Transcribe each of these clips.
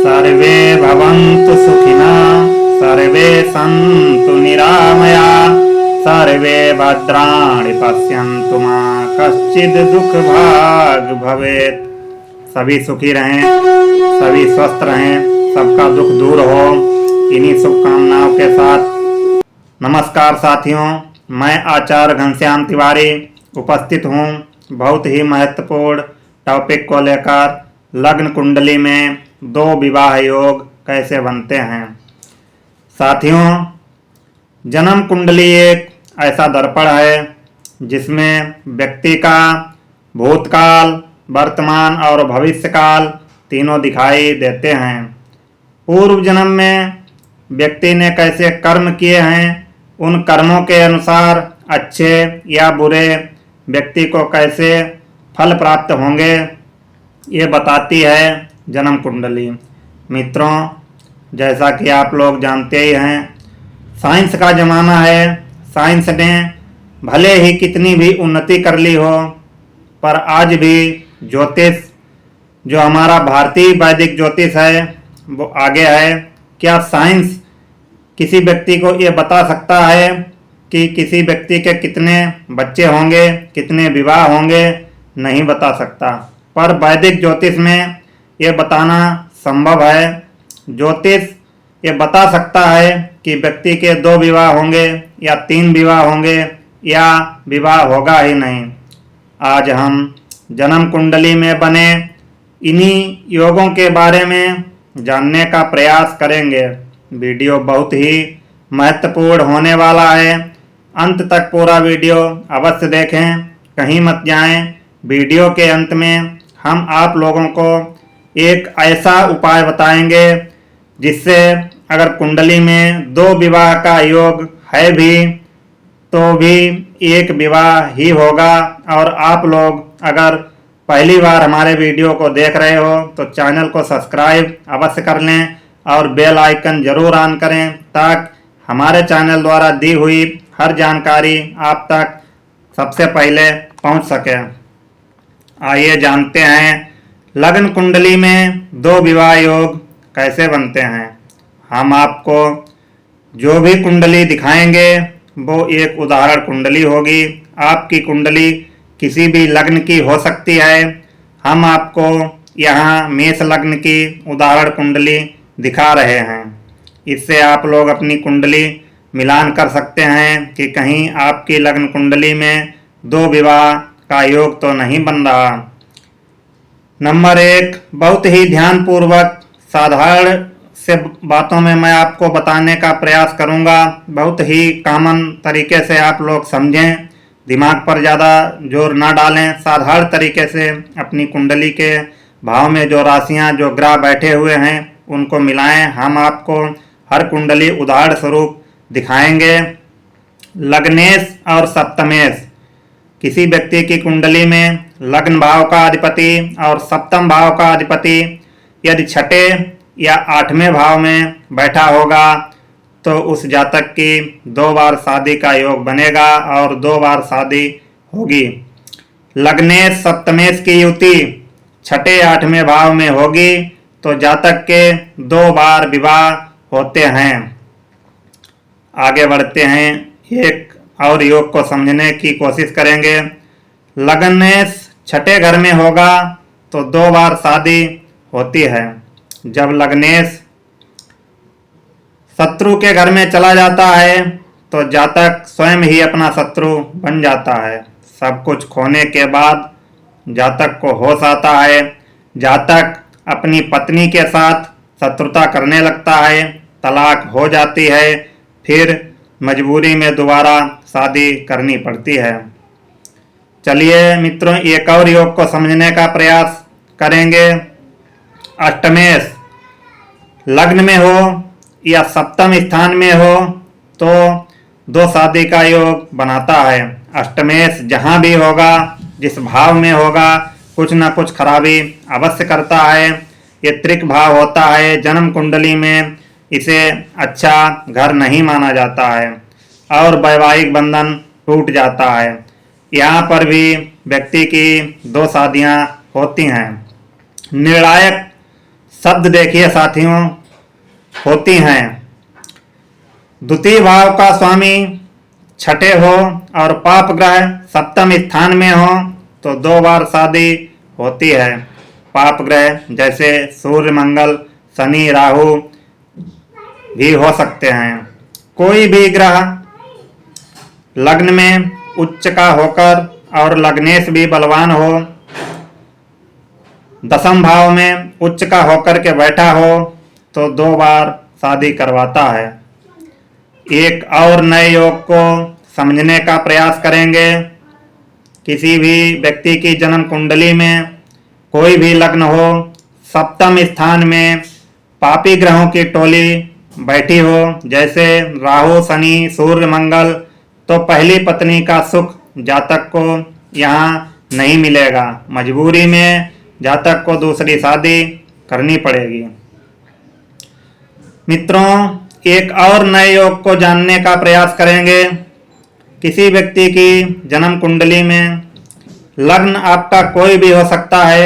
सर्वे भवन्तु सुखिनः सर्वे सन्तु निरामयाः सर्वे भद्राणि पश्यन्तु मा कश्चित् दुःखभाग् भवेत्। सभी सुखी रहें, सभी स्वस्थ रहें, सबका दुख दूर हो, इन्हीं शुभकामनाओं के साथ नमस्कार साथियों। मैं आचार्य घनश्याम तिवारी उपस्थित हूँ बहुत ही महत्वपूर्ण टॉपिक को लेकर। लग्न कुंडली में दो विवाह योग कैसे बनते हैं। साथियों, जन्म कुंडली एक ऐसा दर्पण है जिसमें व्यक्ति का भूतकाल, वर्तमान और भविष्यकाल तीनों दिखाई देते हैं। पूर्व जन्म में व्यक्ति ने कैसे कर्म किए हैं, उन कर्मों के अनुसार अच्छे या बुरे व्यक्ति को कैसे फल प्राप्त होंगे, ये बताती है जन्म कुंडली। मित्रों, जैसा कि आप लोग जानते ही हैं, साइंस का ज़माना है। साइंस ने भले ही कितनी भी उन्नति कर ली हो, पर आज भी ज्योतिष, जो हमारा भारतीय वैदिक ज्योतिष है, वो आगे है। क्या साइंस किसी व्यक्ति को ये बता सकता है कि किसी व्यक्ति के कितने बच्चे होंगे, कितने विवाह होंगे? नहीं बता सकता। पर वैदिक ज्योतिष में ये बताना संभव है। ज्योतिष ये बता सकता है कि व्यक्ति के 2 विवाह होंगे या 3 विवाह होंगे या विवाह होगा ही नहीं। आज हम जन्म कुंडली में बने इन्हीं योगों के बारे में जानने का प्रयास करेंगे। वीडियो बहुत ही महत्वपूर्ण होने वाला है। अंत तक पूरा वीडियो अवश्य देखें, कहीं मत जाएं। वीडियो के अंत में हम आप लोगों को एक ऐसा उपाय बताएंगे जिससे अगर कुंडली में 2 विवाह का योग है भी तो भी एक विवाह ही होगा। और आप लोग अगर पहली बार हमारे वीडियो को देख रहे हो तो चैनल को सब्सक्राइब अवश्य कर लें और बेल आइकन जरूर ऑन करें ताकि हमारे चैनल द्वारा दी हुई हर जानकारी आप तक सबसे पहले पहुंच सके। आइए जानते हैं लग्न कुंडली में 2 विवाह योग कैसे बनते हैं। हम आपको जो भी कुंडली दिखाएंगे वो एक उदाहरण कुंडली होगी। आपकी कुंडली किसी भी लग्न की हो सकती है। हम आपको यहाँ मेष लग्न की उदाहरण कुंडली दिखा रहे हैं। इससे आप लोग अपनी कुंडली मिलान कर सकते हैं कि कहीं आपकी लग्न कुंडली में 2 विवाह का योग तो नहीं बन रहा। नंबर 1, बहुत ही ध्यानपूर्वक साधारण से बातों में मैं आपको बताने का प्रयास करूंगा। बहुत ही कॉमन तरीके से आप लोग समझें, दिमाग पर ज़्यादा जोर ना डालें। साधारण तरीके से अपनी कुंडली के भाव में जो राशियां, जो ग्रह बैठे हुए हैं उनको मिलाएं। हम आपको हर कुंडली उदाहरण स्वरूप दिखाएंगे। लग्नेश और सप्तमेश, किसी व्यक्ति की कुंडली में लग्न भाव का अधिपति और सप्तम भाव का अधिपति यदि 6ठे या 8वें भाव में बैठा होगा तो उस जातक की 2 बार शादी का योग बनेगा और 2 बार शादी होगी। लग्नेश सप्तमेश की युति 6ठे 8वें भाव में होगी तो जातक के 2 बार विवाह होते हैं। आगे बढ़ते हैं, एक और योग को समझने की कोशिश करेंगे। लग्नेश 6ठे घर में होगा तो 2 बार शादी होती है। जब लग्नेश शत्रु के घर में चला जाता है तो जातक स्वयं ही अपना शत्रु बन जाता है। सब कुछ खोने के बाद जातक को होश आता है। जातक अपनी पत्नी के साथ शत्रुता करने लगता है, तलाक हो जाती है, फिर मजबूरी में दोबारा शादी करनी पड़ती है। चलिए मित्रों, एक और योग को समझने का प्रयास करेंगे। अष्टमेश लग्न में हो या सप्तम स्थान में हो तो 2 शादी का योग बनाता है। अष्टमेश जहाँ भी होगा, जिस भाव में होगा, कुछ न कुछ खराबी अवश्य करता है। ये त्रिक भाव होता है। जन्म कुंडली में इसे अच्छा घर नहीं माना जाता है और वैवाहिक बंधन टूट जाता है। यहाँ पर भी व्यक्ति की 2 शादियाँ होती हैं। निर्णायक शब्द देखिए साथियों, होती हैं। द्वितीय भाव का स्वामी छठे हो और पाप ग्रह सप्तम स्थान में हो तो 2 बार शादी होती है। पाप ग्रह जैसे सूर्य, मंगल, शनि, राहु भी हो सकते हैं। कोई भी ग्रह लग्न में उच्च का होकर और लग्नेश भी बलवान हो, दसम भाव में उच्च का होकर के बैठा हो तो 2 बार शादी करवाता है। एक और नए योग को समझने का प्रयास करेंगे। किसी भी व्यक्ति की जन्म कुंडली में कोई भी लग्न हो, सप्तम स्थान में पापी ग्रहों की टोली बैठी हो, जैसे राहु, शनि, सूर्य, मंगल, तो पहली पत्नी का सुख जातक को यहाँ नहीं मिलेगा। मजबूरी में जातक को दूसरी शादी करनी पड़ेगी। मित्रों, एक और नए योग को जानने का प्रयास करेंगे। किसी व्यक्ति की जन्म कुंडली में लग्न आपका कोई भी हो सकता है।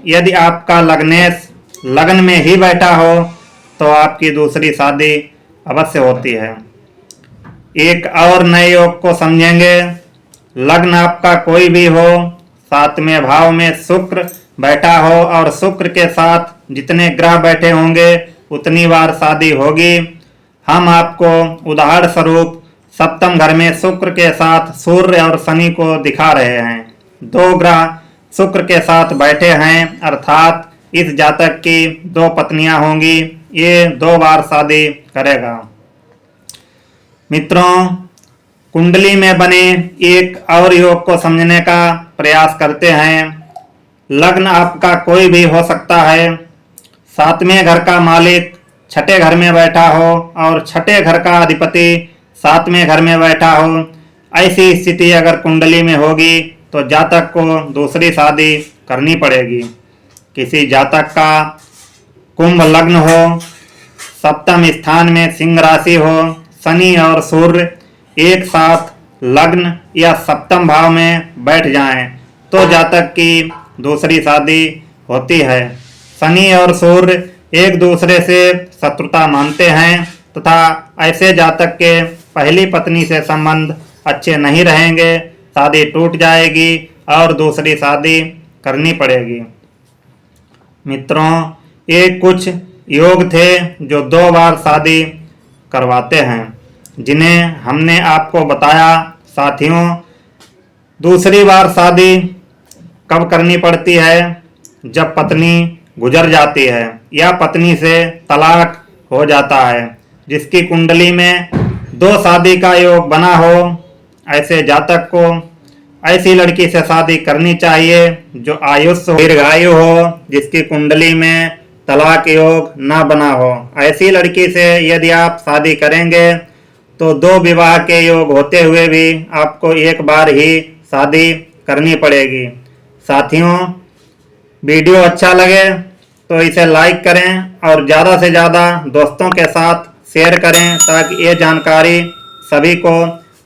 यदि आपका लग्नेश लग्न में ही बैठा हो तो आपकी दूसरी शादी अवश्य होती है। एक और नए योग को समझेंगे। लग्न आपका कोई भी हो, 7वें भाव में शुक्र बैठा हो और शुक्र के साथ जितने ग्रह बैठे होंगे उतनी बार शादी होगी। हम आपको उदाहरण स्वरूप सप्तम घर में शुक्र के साथ सूर्य और शनि को दिखा रहे हैं। 2 ग्रह शुक्र के साथ बैठे हैं, अर्थात इस जातक की 2 पत्नियां होंगी। ये 2 बार शादी करेगा। मित्रों, कुंडली में बने एक और योग को समझने का प्रयास करते हैं। लग्न आपका कोई भी हो सकता है। 7वें घर का मालिक छठे घर में बैठा हो और छठे घर का अधिपति 7वें घर में बैठा हो। ऐसी स्थिति अगर कुंडली में होगी तो जातक को दूसरी शादी करनी पड़ेगी। किसी जातक का कुंभ लग्न हो, सप्तम स्थान में सिंह राशि हो, शनि और सूर्य एक साथ लग्न या सप्तम भाव में बैठ जाएं तो जातक की दूसरी शादी होती है। शनि और सूर्य एक दूसरे से शत्रुता मानते हैं तथा ऐसे जातक के पहली पत्नी से संबंध अच्छे नहीं रहेंगे, शादी टूट जाएगी और दूसरी शादी करनी पड़ेगी। मित्रों, ये कुछ योग थे जो 2 बार शादी करवाते हैं, जिन्हें हमने आपको बताया। साथियों, दूसरी बार शादी कब करनी पड़ती है? जब पत्नी गुजर जाती है या पत्नी से तलाक हो जाता है। जिसकी कुंडली में 2 शादी का योग बना हो, ऐसे जातक को ऐसी लड़की से शादी करनी चाहिए जो आयुष्य दीर्घायु हो, जिसकी कुंडली में तलाक योग ना बना हो। ऐसी लड़की से यदि आप शादी करेंगे तो 2 विवाह के योग होते हुए भी आपको 1 बार ही शादी करनी पड़ेगी। साथियों, वीडियो अच्छा लगे तो इसे लाइक करें और ज़्यादा से ज़्यादा दोस्तों के साथ शेयर करें ताकि ये जानकारी सभी को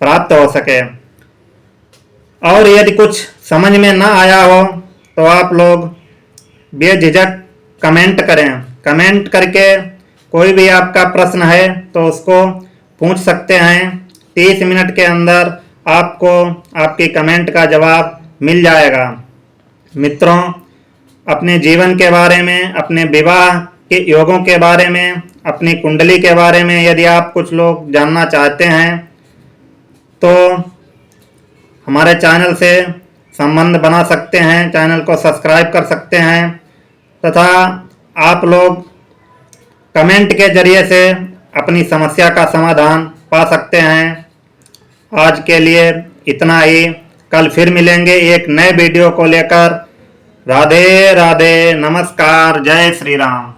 प्राप्त हो सके। और यदि कुछ समझ में ना आया हो तो आप लोग बेझिझक कमेंट करें। कमेंट करके कोई भी आपका प्रश्न है तो उसको पूछ सकते हैं। 30 मिनट के अंदर आपको आपकी कमेंट का जवाब मिल जाएगा। मित्रों, अपने जीवन के बारे में, अपने विवाह के योगों के बारे में, अपनी कुंडली के बारे में यदि आप कुछ लोग जानना चाहते हैं तो हमारे चैनल से संबंध बना सकते हैं, चैनल को सब्सक्राइब कर सकते हैं तथा आप लोग कमेंट के जरिए से अपनी समस्या का समाधान पा सकते हैं। आज के लिए इतना ही। कल फिर मिलेंगे एक नए वीडियो को लेकर। राधे राधे, नमस्कार, जय श्री राम।